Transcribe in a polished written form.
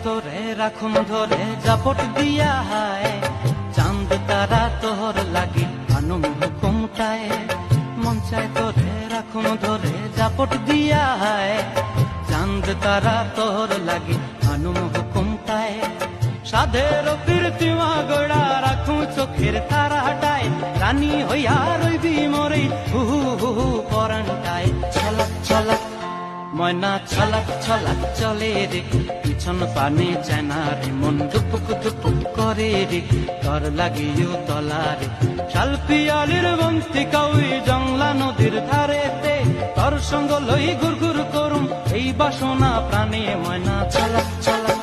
তোরে রাখুন ধরে জাপট দিয়া হায়, চাঁদ তারা তোর লাগি আনুম হুকুমটায়। মন চায় তোরে রাখুন ধরে জাপট দিয়া হায়, চাঁদ তারা তোর লাগি আনুম হুকুমটায়। সাধের কীর্তিমা গোড়া রাখুন চোখের তারা হাটায়, রানী হইয়া রইবি মরে হু হু হু পরানটায়। ছলাক ছলাক ময়না ছলাক ছলাক চলে রে, পিছন পানে চায় না রে, মন দুপুক দুপুক করে রে, তর লাগিও তলারে। শালপিয়ালির বন্তি কাউই জংলা নদীর ধারেতে, তর সঙ্গ লই ঘুর ঘুর করুম এই বাসনা প্রাণে। ময়না ছলাক ছলাক